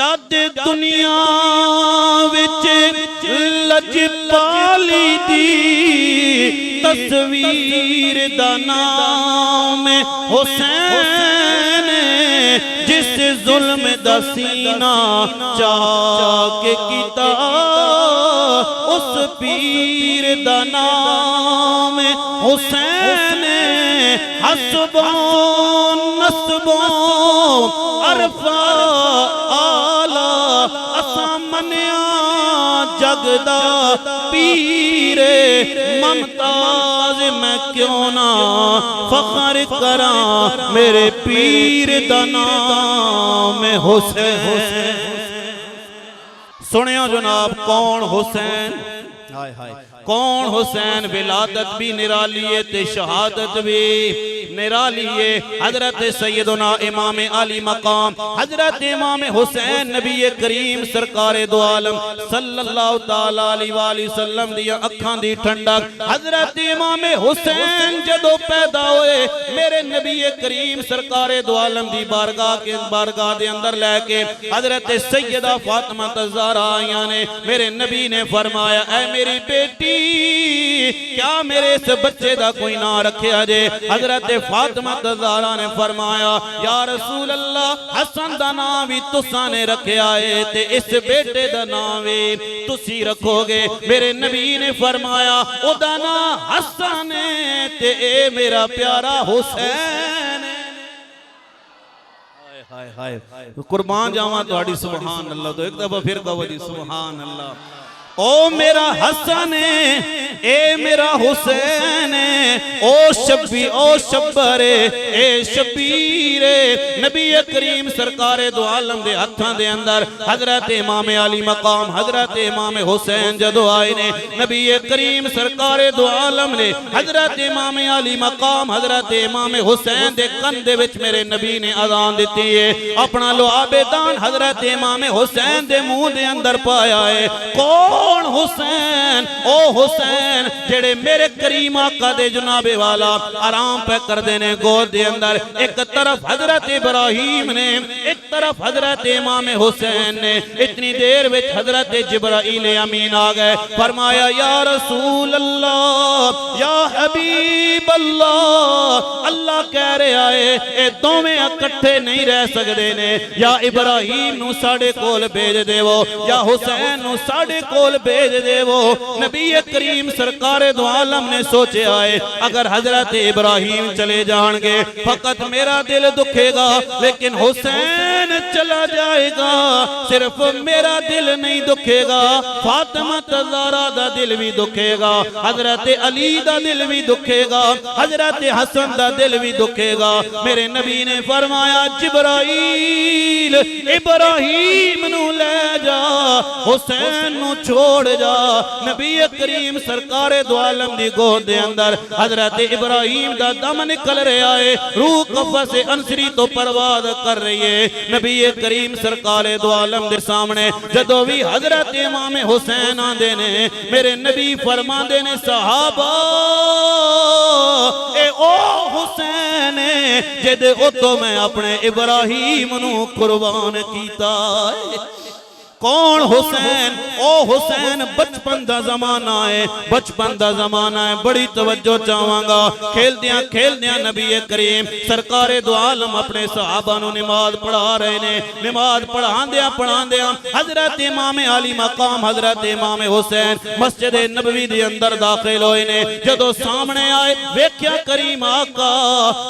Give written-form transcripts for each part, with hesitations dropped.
जद दुनिया विच लजपाली दी तस्वीर दा नाम हुसैन, जिस जुल्म दा सीना चाके कीता उस पीर दा नाम हुसैन। हसबो नसबो अरफा आला असा मनिया जगदा पीरे ममताज, मैं क्यों ना फख्र करा मेरे पीर दा नाम हुसैन। सुनियो जनाब, कौन हुसैन? हाय हाय, कौन हुसैन? विलादत भी निराली है ते शहादत भी निराली है। हजरत सैयदना इमाम अली मकाम हजरत इमाम हुसैन नबी करीम सरकार दो आलम सल्लल्लाहु ताला अलैहि वसल्लम दी अखां दी ठंडक। हजरत इमाम हुसैन जदों पैदा होए, मेरे नबी करीम सरकार दो आलम दी बारगाह दे अंदर लेके हजरत सैयदा फातिमा ज़हरा आईयां ने। मेरे नबी ने फरमाया, ऐ मेरी बेटी, क्या मेरे इस बच्चे दा कोई ना रखिया जे? हजरत फातिमा ज़हरा ने फरमाया, या रसूल अल्लाह, हसन दा नाम भी तुसा ने रखिया है ते इस बेटे दा नाम भी तुसी रखोगे। मेरे नबी ने फरमाया, ओदा नाम हसन है ते ए मेरा प्यारा हुसैन। हाय हाय हाय, कुर्बान जावा तुहाडी सुभान अल्लाह। तो एक दफा फिर कहो जी सुभान अल्लाह। ओ मेरा हसन है, ए मेरा हुसैन है, ओ शब्बी ओ शब्बरे ए शबीर। नबी करीम सरकार दो आलम दे हत्थां दे अंदर हजरत इमाम अली मकाम हजरत इमाम हुसैन जदों आए ने, नबी करीम सरकार दो आलम ने हजरत इमाम अली मकाम हजरत इमाम हुसैन दे कन दे विच मेरे नबी ने अजान दी है। अपना लुआबे दान हजरत इमाम हुसैन दे मुंह दे अंदर पाया है। कौन हुसैन? ओ हुसैन जेड़े मेरे करीम आका दे जनाबे वाला आराम पे कर देने गोद दे अंदर। एक तरफ हजरत इब्राहिम ने, एक तरफ हजरत इमाम हुसैन ने। इतनी देर विच हजरत जिब्राइल अमीन आ गए। फरमाया, या रसूल अल्लाह, या हबीब अल्लाह, अल्लाह कह रहा है ये दोवें इकट्ठे नहीं रह सकते ने। या इब्राहिम नू साडे कोल भेज देवो, या हुसैन नू साडे कोल भेज देवो। नबी करीम सरकार दो आलम ने सोचा है, अगर हजरत इब्राहिम चले जाएंगे फकत मेरा दिल दुखेगा, लेकिन हुसैन चला जाएगा सिर्फ मेरा दिल नहीं दुखेगा, फातिमा ज़हरा दा दिल भी दुखेगा, हजरत अली दा दिल भी दुखेगा, हजरत हसन दा दिल भी दुखेगा। मेरे नबी ने फरमाया, जिब्राइल इब्राहिम नू ले जा, हुसैन नू छोड़ जा। नबी करीम सरकार दो आलम दी गोद दे अंदर हजरत इब्राहिम दा दम निकल रहा है, रूह कफ़स से अंसरी तो परवाज़ कर रही है। नबी करीम सरकार दो आलम दे सामने जदों भी हजरत इमाम हुसैन आंदे ने, मेरे नबी फरमांदे ने, सहाबा ए ओ हुसैन जिदे उतो मैं अपने इब्राहिम नू कुर्बान कीता है। कौन हुसैन? ओ हुसैन बचपन दा जमाना है, बचपन दा जमाना है। बड़ी तवज्जो चाहांगा। खेलदियां खेलदियां नबी करीम सरकार दो आलम अपने सहाबा नू नमाज पढ़ा रहे ने। नमाज पढ़ांदियां पढ़ांदियां हजरत इमाम अली मकाम हजरत इमाम हुसैन मस्जिद नबवी दे अंदर दाखिल होए ने। जदों सामने आए वेख्या करीम आका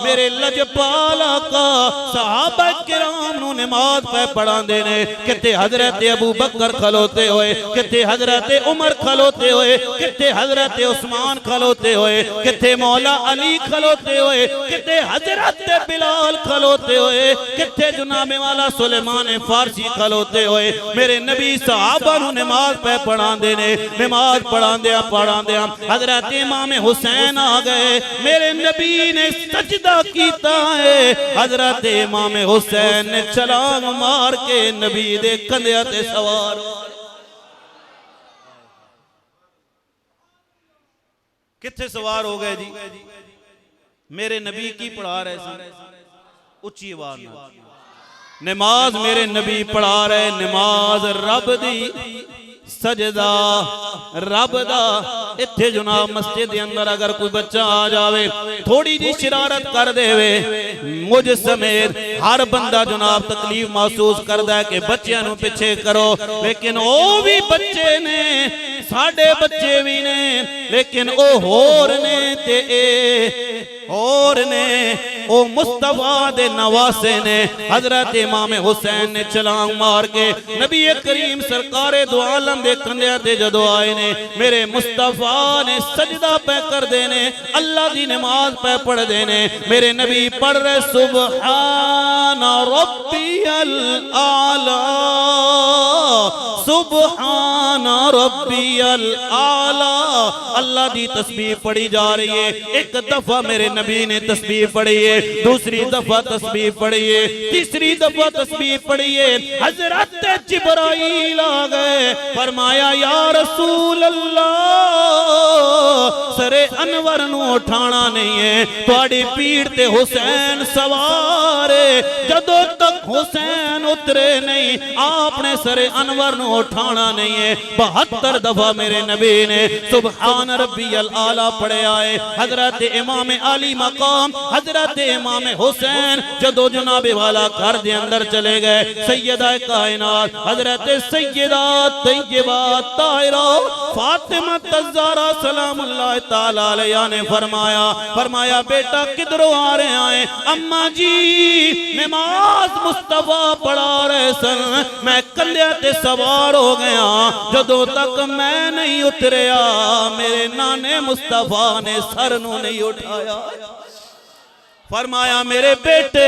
मेरे लजपाल आका सहाबा किराम नू नमाज पे पढ़ांदे ने। किते हजरत अबू बकर खलोते हुए, किथे हजरत उमर खलोते हुए, किथे हजरत उस्मान खलोते हुए, किथे मौला अली खलोते हुए, किथे हजरत बिलाल खलोते हुए, किथे जुनाबे वाला सुलेमान फारसी खलोते हुए मेरे नबी सहाबा नू नमाज पे पढ़ांदे ने। नमाज पढ़ांदियां पढ़ांदियां हजरत इमाम हुसैन आ गए। मेरे नबी ने सजदा कीता है। हजरत इमाम हुसैन ने छलांग मार के नबी दे कंधे ते सवार। किथे सवार हो गए जी? मेरे नबी की पढ़ा रहे थे उच्ची आवाज में। नमाज मेरे नबी पढ़ा रहे, नमाज रब दी, सजदा रब दा। इत्थे जनाब मस्जिद के अंदर अगर कोई बच्चा आ जावे, थोड़ी जी शरारत कर देवे, मुझ समेत हर बंदा जनाब तकलीफ महसूस करता है कि बच्चों नूं पिछे करो, लेकिन ओ भी बच्चे ने, साडे बच्चे भी ने, लेकिन ओ होर ने ते ए और ने, ओ मुस्तफा दे नवासे ने। हजरत इमाम हुसैन ने छलांग मार के नबी करीम सरकारे दो आलम दे कंधे ते जदों आए ने, मेरे मुस्तफा ने सजदा पे कर देने, अल्लाह दी नमाज पे पढ़ देने। मेरे नबी पढ़ रहे सुबहान रब्बियल आला, सुबहान रब्बियल आला। अल्लाह दी तस्बीह पढ़ी जा रही है। एक दफा मेरे नबी ने तस्बीह पढ़ी है, दूसरी दफा तस्बीह पढ़ी है, तीसरी दफा तस्बीह पढ़ी है। हजरत जिब्राइल आ गए, फरमाया या रसूल अल्लाह, सरे अनवर नू उठाना नहीं है, तुहाडी पीड़ ते हुसैन सवार है। जदों तक हुसैन उतरे नहीं, आपने सरे अनवर नू उठाना नहीं है। 72 दफा मेरे नबी ने सुबहान रब्बियल आला पढ़े आए। हजरत इमाम अली मकाम हजरत इमाम हुसैन जदों जनाबे वाला घर दे अंदर चले गए, सैयदा कायनात हजरत सैयदा तैयबा ताहिरा फातिमा तज़्ज़ारा सलामुल्लाह तआला अलैहा ने फरमाया बेटा किधरों आ रहे हैं? अम्मा जी नमाज मुस्तफा पढ़ा रहे सन, मैं कल्या ते सवार हो गया, जदों तक मैं नहीं उतरिया मेरे नाने मुस्तफा ने सर नू नहीं उठाया। फरमाया मेरे बेटे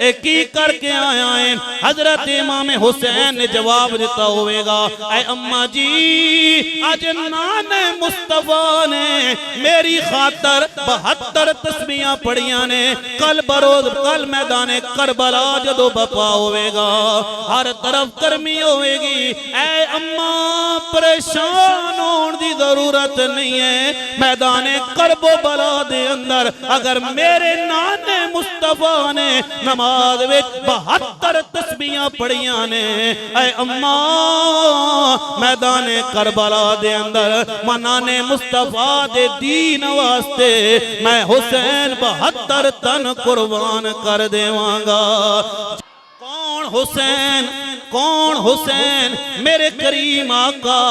ए की करके आया है? हजरत इमाम हुसैन ने जवाब दिता होगा, ऐ अम्मा जी आज नाने मुस्तफा ने मेरी खातर 72 तस्बीहां पढ़ियां ने। कल बरोज कल मैदाने करबला जदों बपा होगा, हर तरफ गर्मी होगी। ऐ अम्मा परेशान होने की जरूरत नहीं है, मैदाने करबो बला दे अंदर अगर मेरे नाने मुस्तफा ने नमाज विच 72 तस्बीहां पढ़ियां ने। ऐ अम्मा मैदाने करबला दे अंदर मनाने मुस्तफा दे दीन वास्ते मैं हुसैन 72 तन कुर्बान कर देवांगा। कौन हुसैन? कौन हुसैन? मेरे करीम आका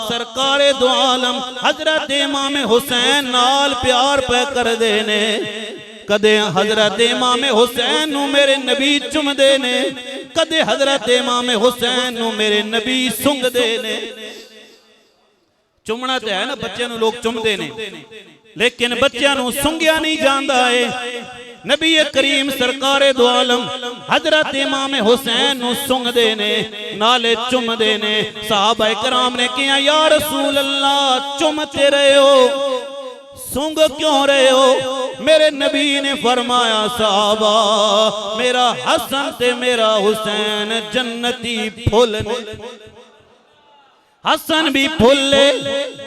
सरकारे दो आलम हजरत इमाम हुसैन नाल प्यार पे कर देने। कदे हजरत इमाम हुसैन नू मेरे नबी चुमदे ने, कदे हजरत इमाम हुसैन नू मेरे नबी सुंघदे ने। चुमना तो है ना, बच्चे नू लोग चुमदे ने, लेकिन बच्चों नू सुंघिया नहीं जाता है। नबी करीम सरकारे दो आलम हजरत इमाम हुसैन नू सुंघदे ने, नाले चुमदे ने। सहाबा कराम ने कहा या रसूल अल्लाह चुमते रहे हो, सूंघ क्यों रहे हो? मेरे नबी ने फरमाया साहबा मेरा हसन ते मेरा हुसैन जन्नती फुल ने। हसन भी फुले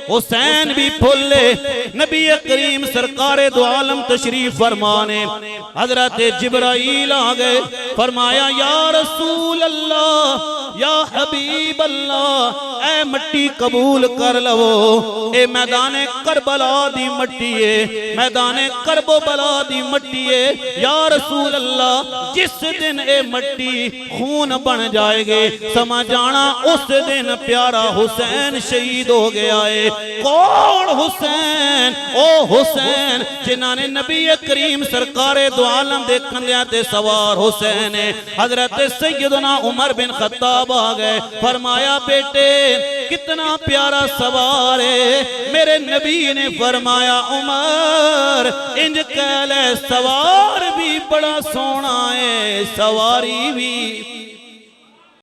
हुसैन भी फुले। नबी करीम सरकारे दो आलम तशरीफ फरमाने हजरत जिब्राइल आ गए, फरमाया या रसूल अल्लाह या हबीब अल्लाह, ऐ मट्टी कबूल कर लवो, ए मैदाने करबला दी मट्टी है, मैदाने करबला दी मट्टी है। या रसूल अल्लाह जिस दिन ए मट्टी खून बन जाएगी समझ जाना उस दिन प्यारा हुसैन शहीद हो गया है। कौन हुसैन? ओ हुसैन जिन्होंने नबी करीम सरकारे दो आलम दे कंधे ते सवार हुसैन है। हजरत सैयदना उमर बिन खत्ताब आ गए, फरमाया बेटे कितना प्यारा सवार है। मेरे नबी ने फरमाया उमर इंज कह ले सवार भी बड़ा सोना है, सवारी भी